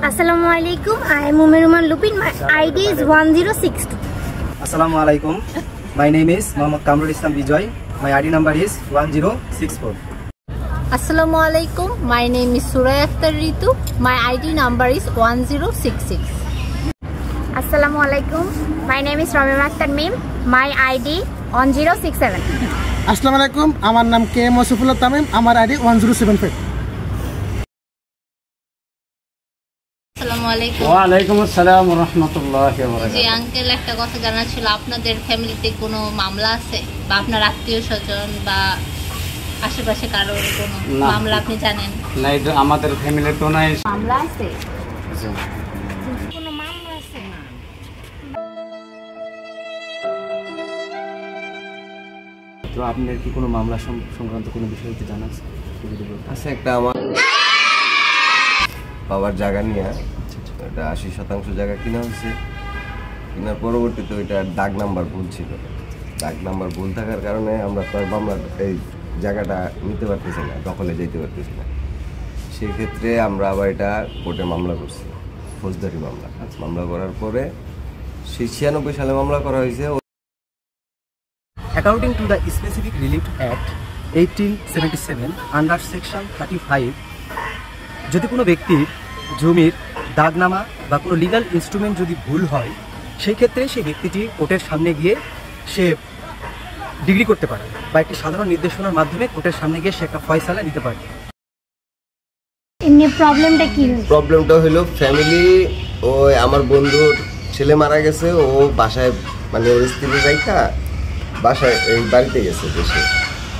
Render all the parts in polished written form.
Assalamualaikum. I am Umeruman Lupin. My ID is 1062. Assalamualaikum. My name is Muhammad Kamrul Islam Bijoy. My ID number is 1064. Assalamualaikum. My name is Suraya Akhtar Ritu. My ID number is 1066. Assalamualaikum. My name is Ramim Akhtar Mim. My ID 1067. Assalamualaikum. আমার নাম কে মসিফুল্লাহ তামিম। আমার ID 1075। ওয়ালাইকুম আসসালাম ওয়া রাহমাতুল্লাহি ওয়া বারাকাতুহু। জি uncle, একটা কথা জানার ছিল, আপনাদের ফ্যামিলিতে কোনো মামলা আছে বা আপনার আত্মীয়স্বজন বা আশেপাশে কারোর কোনো মামলা আপনি জানেন? না, এটা আমাদের ফ্যামিলিতে তো নাই। মামলা আছে? কোনো মামলা আছে না। তো আপনার কি কোনো মামলা সংক্রান্ত কোনো বিষয় কি জানা আছে? আছে একটা আমার বাবার জায়গা নিয়ে, এটা 80% জায়গা কিনা হয়েছে। কেনার পরবর্তীতে ওইটা দাগ নাম্বার ভুল ছিল। দাগ নাম্বার ভুল থাকার কারণে আমরা তো মামলা এই জায়গাটা নিতে পারতেছি না, দখলে যেতে পারতেছি না। সেই ক্ষেত্রে আমরা আবার এটা কোর্টে মামলা করছি, ফৌজদারি মামলা। মামলা করার পরে সেই 96 সালে মামলা করা হয়েছে। According to the Specific Relief Act 1877 under Section 35, যদি কোনো ব্যক্তির জমির দাগনামা বা কোনো লিগাল ইনস্ট্রুমেন্ট যদি ভুল হয়, সেই ক্ষেত্রে সেই ব্যক্তিটি কোর্টের সামনে গিয়ে সে ডিগ্রি করতে পারে বা একটি সাধারণ নির্দেশনার মাধ্যমে কোর্টের সামনে গিয়ে সে একটা ফয়সালা নিতে পারে। এমনি প্রবলেমটা কি? প্রবলেমটা হলো ফ্যামিলি, ওই আমার বন্ধুর ছেলে মারা গেছে, ও বাসায় মানে ওর স্ত্রী রাইখা বাসায় এই বাড়িতে গেছে দেশে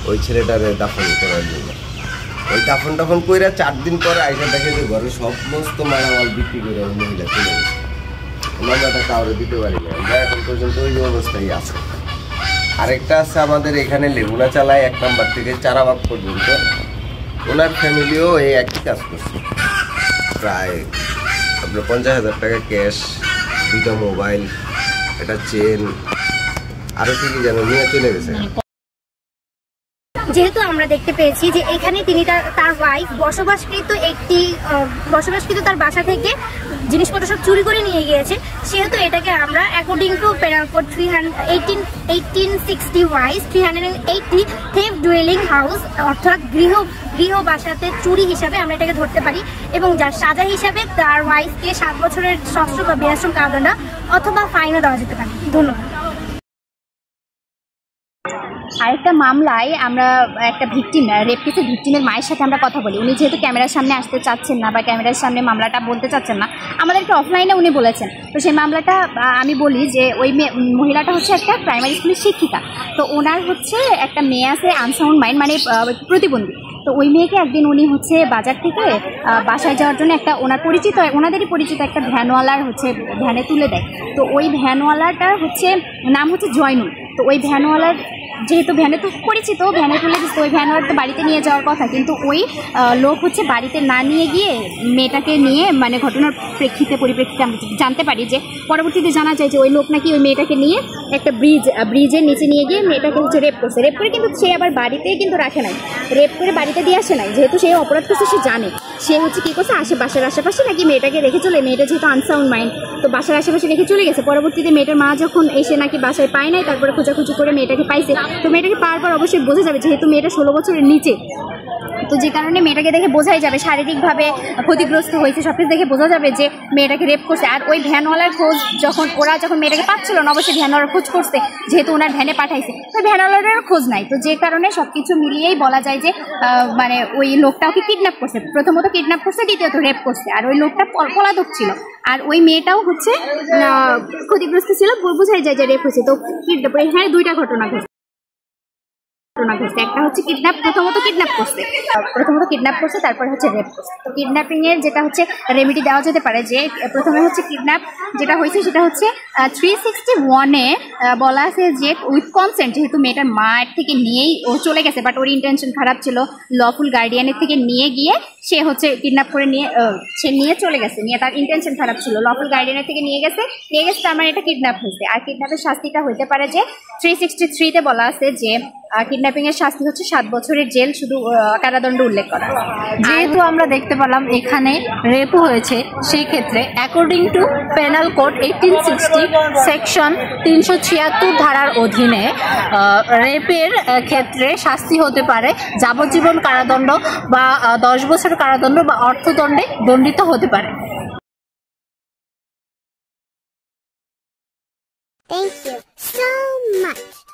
ওই ছেলেটারে দাফন করার জন্য। ওই দাফন কইরা 4 দিন পরে আইসা দেখে যে ঘরে সমস্ত মালামাল বিক্রি করে ওই মহিলা চলে গেছে। মামলাটা কাউরে দিতে পারি না, আমরা এখন পর্যন্ত ওই অবস্থায় আছে। আরেকটা আছে আমাদের এখানে লেগুনা চালায় 1 নাম্বার থেকে চারাবাগ পর্যন্ত, ওনার ফ্যামিলিও এই একই কাজ করছে। প্রায় আপনার 50,000 টাকা ক্যাশ, 2টা মোবাইল, একটা চেন, আরো কি যেন নিয়ে চলে গেছে। যেহেতু আমরা দেখতে পেয়েছি যে এখানে তিনি তার ওয়াইফ বসবাসকৃত তার বাসা থেকে জিনিসপত্র সব চুরি করে নিয়ে গিয়েছে, সেহেতু এটাকে আমরা according to penal code 1860 wise 380 theft duelling house, অর্থাৎ গৃহ বাসাতে চুরি হিসাবে আমরা এটাকে ধরতে পারি, এবং যার সাজা হিসাবে তার ওয়াইফকে 7 বছরের সশ্রম বা বিনাশ্রম কারাদণ্ড অথবা ফাইনও দেওয়া যেতে পারে। ধন্যবাদ। আরেকটা মামলায় আমরা একটা রেপ কেসের ভিকটিমের মায়ের সাথে আমরা কথা বলি। উনি যেহেতু ক্যামেরার সামনে আসতে চাচ্ছেন না বা ক্যামেরার সামনে মামলাটা বলতে চাচ্ছেন না, আমাদেরকে অফলাইনে উনি বলেছেন। তো সেই মামলাটা আমি বলি যে ওই মহিলাটা হচ্ছে একটা প্রাইমারি স্কুলের শিক্ষিকা। তো ওনার হচ্ছে একটা মেয়ে আছে আনসাউন্ড মাইন্ড, মানে প্রতিবন্ধী। তো ওই মেয়েকে একদিন উনি হচ্ছে বাজার থেকে বাসায় যাওয়ার জন্য ওনাদেরই পরিচিত একটা ভ্যানওয়ালার হচ্ছে ভ্যানে তুলে দেয়। তো ওই ভ্যানওয়ালাটার হচ্ছে নাম হচ্ছে জয়নুল। তো ওই ভ্যানওয়ালার যেহেতু ভ্যানে তো পরিচিত, ভ্যানে তুলে দিচ্ছে, ওই ভ্যানওয়ালার তো বাড়িতে নিয়ে যাওয়ার কথা, কিন্তু ওই লোক হচ্ছে বাড়িতে না নিয়ে গিয়ে মেয়েটাকে নিয়ে, মানে ঘটনার পরিপ্রেক্ষিতে আমরা জানতে পারি যে পরবর্তীতে জানা যায় যে ওই লোক নাকি ওই মেয়েটাকে নিয়ে একটা ব্রিজের নিচে নিয়ে গিয়ে মেয়েটাকে হচ্ছে রেপ করছে। রেপ করে কিন্তু সে আবার বাড়িতে কিন্তু রাখে নাই, রেপ করে বাড়িতে দিয়ে আসে নাই। যেহেতু সে অপরাধ করছে সে জানে, সে হচ্ছে কী করছে, বাসার আশেপাশে নাকি মেয়েটাকে রেখে চলে, মেয়েটা যেহেতু আনসাউন্ড মাইন্ড তো বাসার আশেপাশে রেখে চলে গেছে। পরবর্তীতে মেয়েটার মা যখন এসে নাকি বাসায় পায় নাই, তারপরে খোঁজাখুঁজি করে মেয়েটাকে পাইছে। তো মেয়েটাকে পাওয়ার পর অবশ্যই বোঝা যাবে, যেহেতু মেয়েটা 16 বছরের নিচে, তো যে কারণে মেয়েটাকে দেখে বোঝাই যাবে শারীরিকভাবে ক্ষতিগ্রস্ত হয়েছে, সব কিছু দেখে বোঝা যাবে যে মেয়েটাকে রেপ করছে। আর ওই ভ্যানওয়ালার খোঁজ ওরা যখন মেয়েটাকে পাচ্ছিল না, অবশ্যই ভ্যানওয়ালার খোঁজ করছে, যেহেতু ওনার ভ্যানে পাঠাইছে, তো ভ্যানওয়ালারের খোঁজ নাই। তো যে কারণে সব কিছু মিলিয়েই বলা যায় যে মানে ওই লোকটা ওকে কিডন্যাপ করছে, প্রথমত কিডন্যাপ করছে, দ্বিতীয়ত রেপ করছে। আর ওই লোকটা পলাতক ছিল, আর ওই মেয়েটাও হচ্ছে ক্ষতিগ্রস্ত ছিল, বোঝাই যায় যে রেপ হয়েছে। তো এখানে 2টা ঘটনা ঘটছে। একটা হচ্ছে প্রথমত কিডন্যাপ করছে, তারপরে হচ্ছে রেপ করছে। তো কিডন্যাপিংয়ের যেটা হচ্ছে রেমেডি দেওয়া যেতে পারে, যে প্রথমে হচ্ছে কিডন্যাপ যেটা হয়েছে সেটা হচ্ছে 361-এ বলা আছে যে উইথ কনসেন্ট, যেহেতু মেয়েটার মায়ের থেকে নিয়েই ও চলে গেছে, বাট ওর ইন্টেনশন খারাপ ছিল, লফুল গার্ডিয়ানের থেকে নিয়ে গিয়ে সে হচ্ছে কিডন্যাপ করে নিয়ে চলে গেছে, তার ইন্টেনশন খারাপ ছিল, লফুল গার্ডিয়ানের থেকে নিয়ে গেছে, তার মানে এটা কিডন্যাপ হয়েছে। আর কিডন্যাপের শাস্তিটা হইতে পারে যে 363-তে বলা আছে যে কিডন্যাপিং এর শাস্তি হচ্ছে 7 বছরের জেল, শুধু কারাদণ্ড উল্লেখ করা। যেহেতু আমরা দেখতে পেলাম এখানে রেপ হয়েছে, সেই ক্ষেত্রে according to penal code 1860 section 376 ধারার অধীনে রেপের ক্ষেত্রে শাস্তি হতে পারে যাবজ্জীবন কারাদণ্ড বা 10 বছর কারাদণ্ড বা অর্থদণ্ডে দণ্ডিত হতে পারে। Thank you so much.